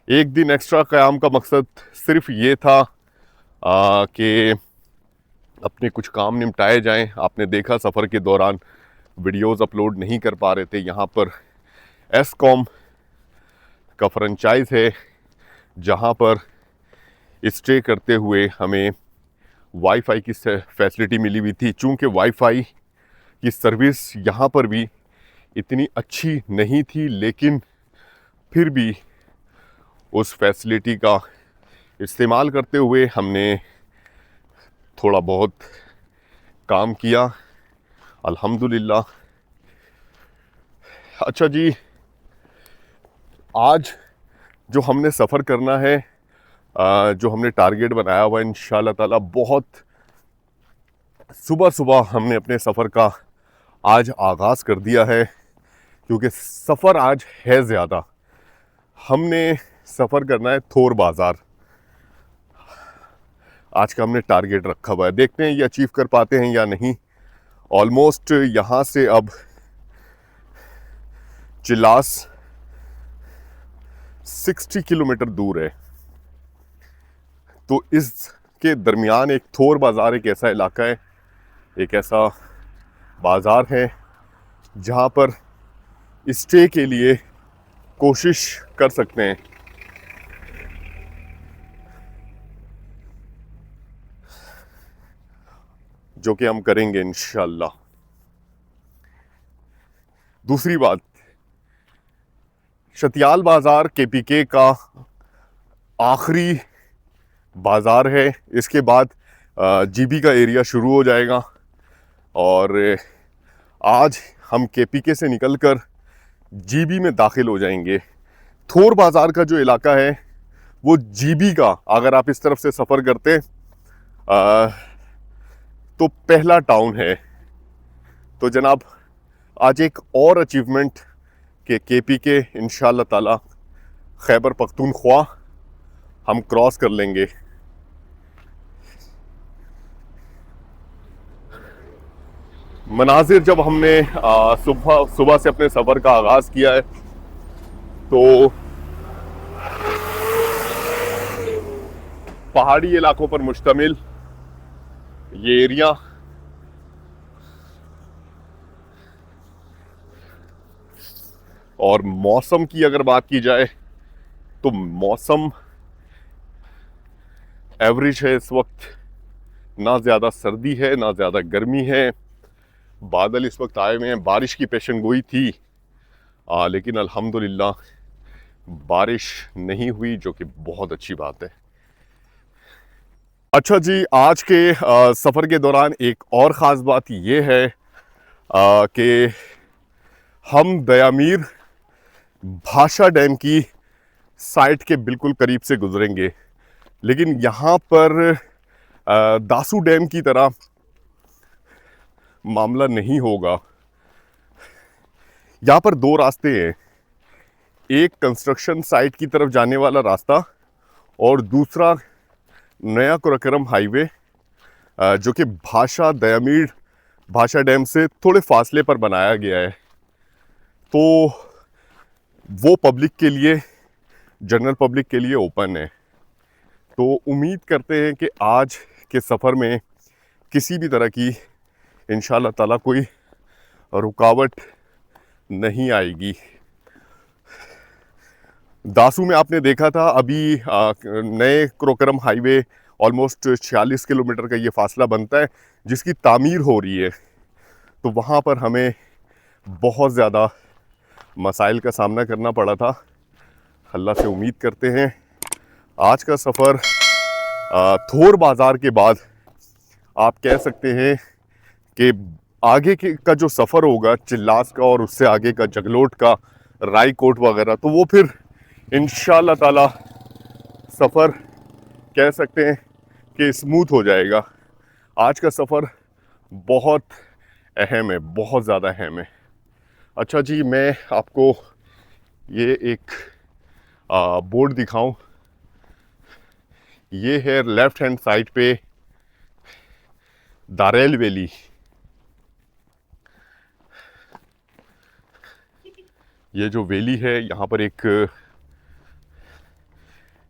एक दिन एक्स्ट्रा क़याम का मकसद सिर्फ ये था कि अपने कुछ काम निपटाए जाएं। आपने देखा सफ़र के दौरान वीडियोस अपलोड नहीं कर पा रहे थे। यहाँ पर एस्कॉम का फ्रेंचाइज़ है जहाँ पर स्टे करते हुए हमें वाईफाई की फैसिलिटी मिली हुई थी। चूँकि वाईफाई की सर्विस यहाँ पर भी इतनी अच्छी नहीं थी, लेकिन फिर भी उस फैसिलिटी का इस्तेमाल करते हुए हमने थोड़ा बहुत काम किया, अल्हम्दुलिल्लाह। अच्छा जी, आज जो हमने सफ़र करना है, जो हमने टारगेट बनाया हुआ है, इंशाअल्लाह ताला बहुत सुबह सुबह हमने अपने सफ़र का आज आगाज़ कर दिया है, क्योंकि सफ़र आज है ज़्यादा। हमने सफ़र करना है थोर बाज़ार। आज का हमने टारगेट रखा हुआ है, देखते हैं ये अचीव कर पाते हैं या नहीं। ऑलमोस्ट यहाँ से अब चिलास 60 किलोमीटर दूर है। तो इसके दरमियान एक थोर बाज़ार एक ऐसा इलाका है, एक ऐसा बाज़ार है जहाँ पर स्टे के लिए कोशिश कर सकते हैं। जो कि हम करेंगे इंशाअल्लाह। दूसरी बात, शतियाल बाज़ार केपीके का आखिरी बाज़ार है। इसके बाद जीबी का एरिया शुरू हो जाएगा और आज हम केपीके से निकलकर जीबी में दाखिल हो जाएंगे। थोर बाज़ार का जो इलाका है वो जीबी का, अगर आप इस तरफ से सफ़र करते तो पहला टाउन है। तो जनाब आज एक और अचीवमेंट के केपीके इंशाअल्लाह ताला खैबर पख्तूनख्वा हम क्रॉस कर लेंगे। मनाजिर जब हमने सुबह से अपने सफ़र का आगाज़ किया है तो पहाड़ी इलाकों पर मुश्तमिल ये एरिया और मौसम की अगर बात की जाए तो मौसम एवरेज है इस वक्त। ना ज़्यादा सर्दी है ना ज़्यादा गर्मी है। बादल इस वक्त आए हुए हैं, बारिश की पेशेंगोई थी लेकिन अल्हम्दुलिल्लाह बारिश नहीं हुई, जो कि बहुत अच्छी बात है। अच्छा जी, आज के सफ़र के दौरान एक और ख़ास बात ये है कि हम दयामीर भाषा डैम की साइट के बिल्कुल करीब से गुजरेंगे। लेकिन यहाँ पर दासू डैम की तरह मामला नहीं होगा। यहाँ पर दो रास्ते हैं, एक कंस्ट्रक्शन साइट की तरफ जाने वाला रास्ता और दूसरा नया कुरकरम हाईवे, जो कि दयामीर भाषा डैम से थोड़े फासले पर बनाया गया है। तो वो पब्लिक के लिए, जनरल पब्लिक के लिए ओपन है। तो उम्मीद करते हैं कि आज के सफ़र में किसी भी तरह की इंशाअल्लाह ताला कोई रुकावट नहीं आएगी। दासू में आपने देखा था अभी नए क्रोकरम हाईवे ऑलमोस्ट 46 किलोमीटर का ये फासला बनता है जिसकी तामीर हो रही है। तो वहाँ पर हमें बहुत ज़्यादा मसाइल का सामना करना पड़ा था। अल्लाह से उम्मीद करते हैं आज का सफ़र थोर बाज़ार के बाद आप कह सकते हैं कि आगे का जो सफ़र होगा चिल्लास का और उससे आगे का जगलोट का, रायकोट वगैरह, तो वो फिर इंशाअल्लाह ताला सफ़र कह सकते हैं कि स्मूथ हो जाएगा। आज का सफ़र बहुत अहम है, बहुत ज़्यादा अहम है। अच्छा जी, मैं आपको ये एक बोर्ड दिखाऊं। ये है लेफ़्ट हैंड साइड पे दारेल वैली। ये जो वैली है यहाँ पर एक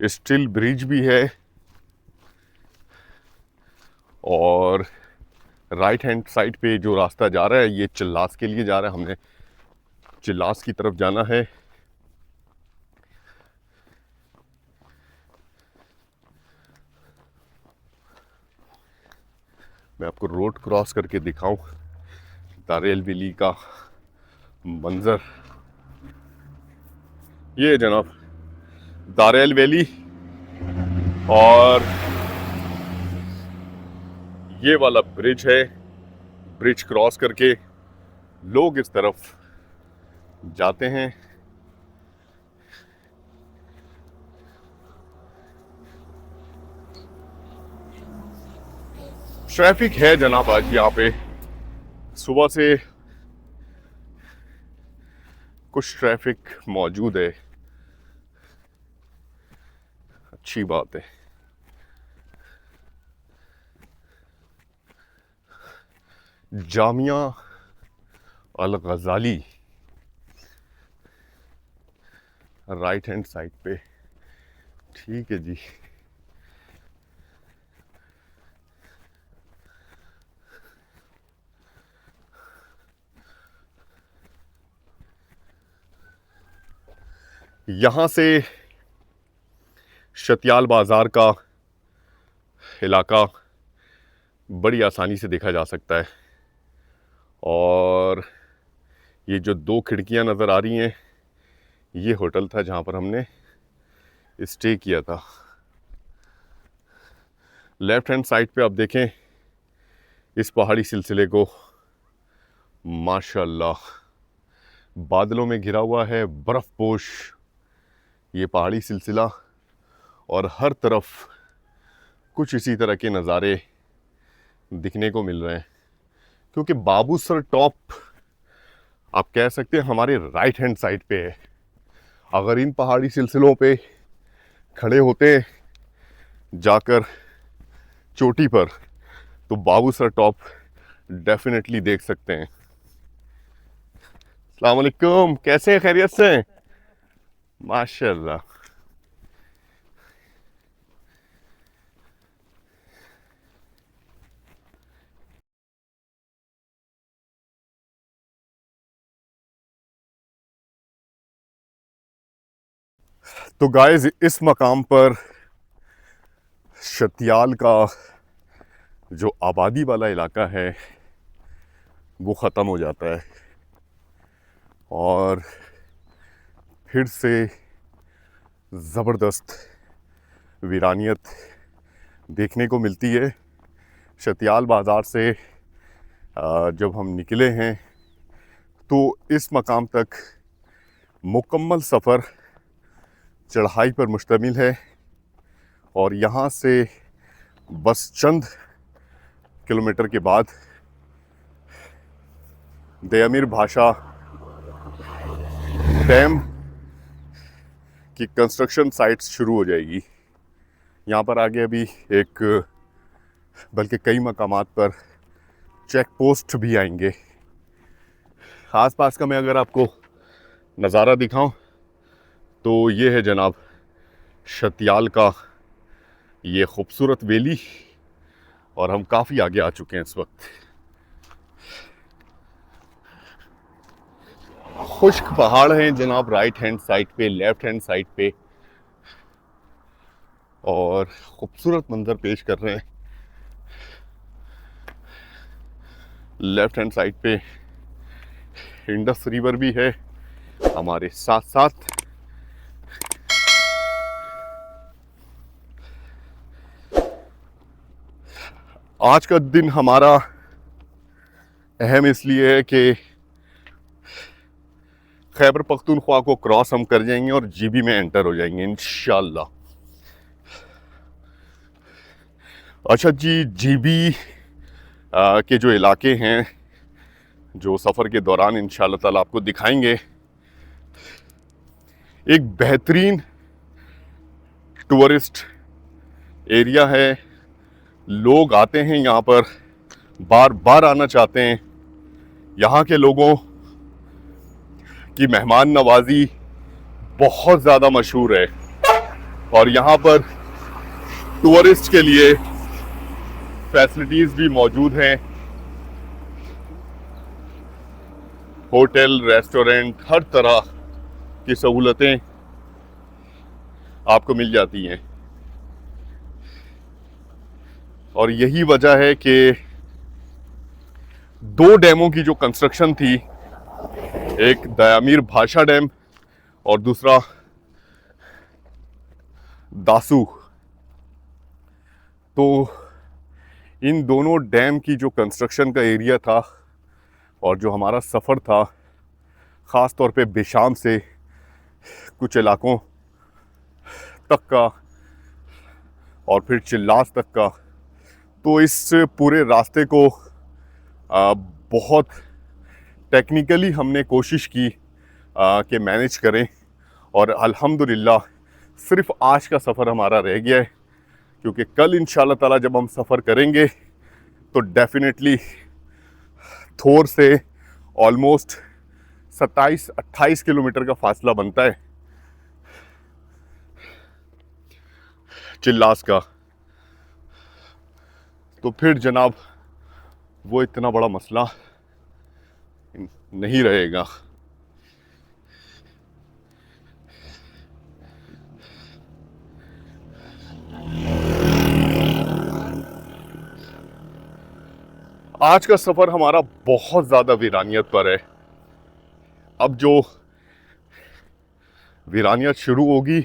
स्टील ब्रिज भी है और राइट हैंड साइड पे जो रास्ता जा रहा है ये चिल्लास के लिए जा रहा है। हमने चिल्लास की तरफ जाना है। मैं आपको रोड क्रॉस करके दिखाऊं दारेल वैली का मंजर। ये है जनाब दारेल वैली और ये वाला ब्रिज है। ब्रिज क्रॉस करके लोग इस तरफ जाते हैं। ट्रैफिक है जनाब आज यहाँ पे, सुबह से कुछ ट्रैफिक मौजूद है, अच्छी बात है। जामिया अल गज़ाली राइट हैंड साइड पे, ठीक है जी। यहाँ से शतियाल बाज़ार का इलाका बड़ी आसानी से देखा जा सकता है। और ये जो दो खिड़कियाँ नज़र आ रही हैं ये होटल था जहाँ पर हमने स्टे किया था। लेफ़्ट हैंड साइड पे आप देखें इस पहाड़ी सिलसिले को, माशाल्लाह बादलों में घिरा हुआ है, बर्फ़पोश ये पहाड़ी सिलसिला और हर तरफ कुछ इसी तरह के नज़ारे दिखने को मिल रहे हैं। क्योंकि बाबूसर टॉप आप कह सकते हैं हमारे राइट हैंड साइड पे है। अगर इन पहाड़ी सिलसिलों पे खड़े होते जाकर चोटी पर तो बाबूसर टॉप डेफिनेटली देख सकते हैं। अस्सलाम वालेकुम, कैसे हैं, खैरियत से हैं? माशाल्लाह। तो गाइस इस मकाम पर शतियाल का जो आबादी वाला इलाका है वो ख़त्म हो जाता है और फिर से ज़बरदस्त वीरानियत देखने को मिलती है। शतियाल बाज़ार से जब हम निकले हैं तो इस मकाम तक मुकम्मल सफ़र चढ़ाई पर मुश्तमिल है और यहाँ से बस चंद किलोमीटर के बाद देअमीर भाषा डैम की कंस्ट्रक्शन साइट्स शुरू हो जाएगी। यहाँ पर आगे अभी एक बल्कि कई मकामात पर चेक पोस्ट भी आएंगे। आसपास का मैं अगर आपको नज़ारा दिखाऊं तो ये है जनाब शतियाल का ये खूबसूरत वैली और हम काफ़ी आगे आ चुके हैं इस वक्त। खुश्क पहाड़ हैं जनाब, राइट हैंड साइड पे, लेफ्ट हैंड साइड पे, और खूबसूरत मंजर पेश कर रहे हैं। लेफ्ट हैंड साइड पे इंडस रिवर भी है हमारे साथ साथ। आज का दिन हमारा अहम इसलिए है कि खैबर पख्तूनख्वा को क्रॉस हम कर जाएंगे और जीबी में एंटर हो जाएंगे इंशाल्लाह। अच्छा जी, जीबी के जो इलाके हैं जो सफ़र के दौरान इंशाल्लाह ताला आपको दिखाएंगे, एक बेहतरीन टूरिस्ट एरिया है। लोग आते हैं यहाँ पर, बार बार आना चाहते हैं। यहाँ के लोगों की मेहमान नवाजी बहुत ज़्यादा मशहूर है और यहाँ पर टूरिस्ट के लिए फैसिलिटीज़ भी मौजूद हैं। होटल, रेस्टोरेंट, हर तरह की सहूलतें आपको मिल जाती हैं। और यही वजह है कि 2 डैमों की जो कंस्ट्रक्शन थी, एक दयामीर भाषा डैम और दूसरा दासू, तो इन दोनों डैम की जो कंस्ट्रक्शन का एरिया था और जो हमारा सफ़र था, ख़ास तौर पे बेशाम से कुछ इलाकों तक का और फिर चिल्लास तक का, तो इस पूरे रास्ते को बहुत टेक्निकली हमने कोशिश की कि मैनेज करें। और अल्हम्दुलिल्लाह सिर्फ आज का सफ़र हमारा रह गया है, क्योंकि कल इंशाल्लाह ताला जब हम सफ़र करेंगे तो डेफिनेटली थोर से ऑलमोस्ट 27-28 किलोमीटर का फासला बनता है चिल्लास का। तो फिर जनाब वो इतना बड़ा मसला नहीं रहेगा। आज का सफ़र हमारा बहुत ज़्यादा वीरानियत पर है। अब जो वीरानियत शुरू होगी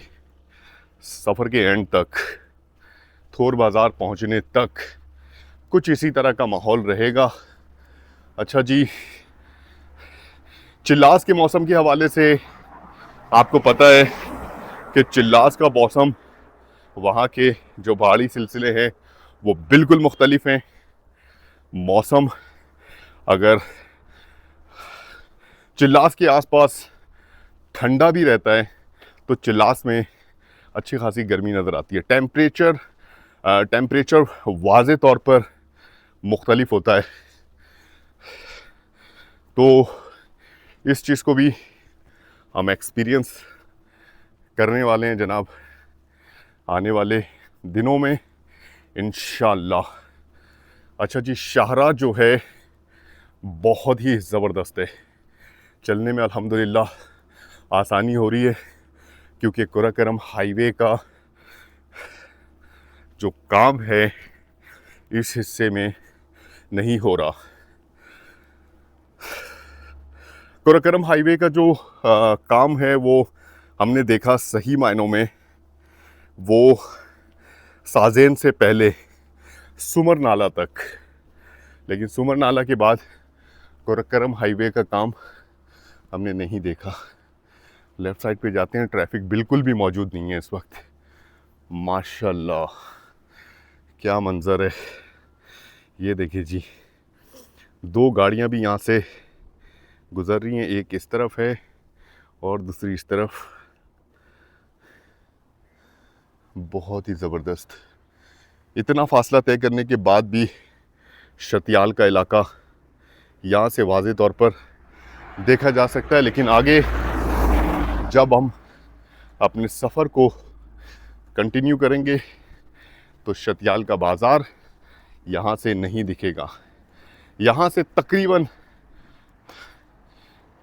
सफ़र के एंड तक, थोर बाज़ार पहुंचने तक कुछ इसी तरह का माहौल रहेगा। अच्छा जी, चिल्लास के मौसम के हवाले से आपको पता है कि चिल्लास का मौसम वहाँ के जो पहाड़ी सिलसिले हैं वो बिल्कुल मुख्तलिफ हैं। मौसम अगर चिल्लास के आसपास ठंडा भी रहता है तो चिल्लास में अच्छी खासी गर्मी नज़र आती है। टेम्परेचर वाज़े तौर पर मुख्तलिफ होता है। तो इस चीज़ को भी हम एक्सपीरियंस करने वाले हैं जनाब आने वाले दिनों में इंशाअल्लाह। अच्छा जी, शाहरा जो है बहुत ही ज़बरदस्त है, चलने में अल्हम्दुलिल्लाह आसानी हो रही है, क्योंकि कुराकरम हाईवे का जो काम है इस हिस्से में नहीं हो रहा। कुराकरम हाईवे का जो काम है वो हमने देखा सही मायनों में वो साजेन से पहले सुमर नाला तक, लेकिन सुमर नाला के बाद कुराकरम हाईवे का काम हमने नहीं देखा। लेफ़्ट साइड पे जाते हैं, ट्रैफिक बिल्कुल भी मौजूद नहीं है इस वक्त। माशाल्लाह क्या मंज़र है, ये देखिए जी, 2 गाड़ियाँ भी यहाँ से गुज़र रही हैं, एक इस तरफ है और दूसरी इस तरफ। बहुत ही ज़बरदस्त। इतना फासला तय करने के बाद भी शतियाल का इलाका यहाँ से वाज़े तौर पर देखा जा सकता है, लेकिन आगे जब हम अपने सफ़र को कंटिन्यू करेंगे तो शतियाल का बाज़ार यहाँ से नहीं दिखेगा। यहाँ से तकरीबन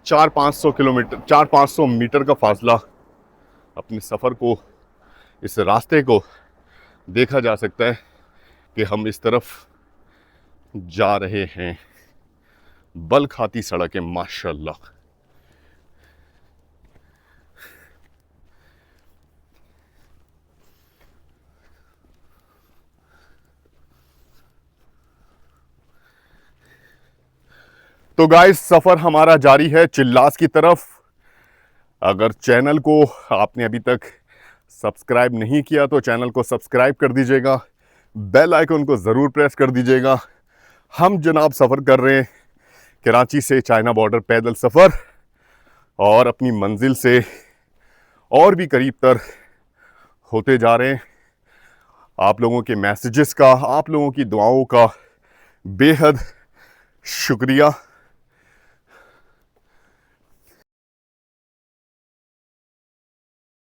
400-500 किलोमीटर 400-500 मीटर का फासला अपने सफ़र को, इस रास्ते को देखा जा सकता है कि हम इस तरफ जा रहे हैं। बल खाती सड़क है माशाल्लाह। तो गाइस सफ़र हमारा जारी है चिल्लास की तरफ। अगर चैनल को आपने अभी तक सब्सक्राइब नहीं किया तो चैनल को सब्सक्राइब कर दीजिएगा, बेल आइकन को ज़रूर प्रेस कर दीजिएगा। हम जनाब सफ़र कर रहे हैं कराची से चाइना बॉर्डर पैदल सफ़र, और अपनी मंजिल से और भी करीब तर होते जा रहे हैं। आप लोगों के मैसेजेस का, आप लोगों की दुआओं का बेहद शुक्रिया।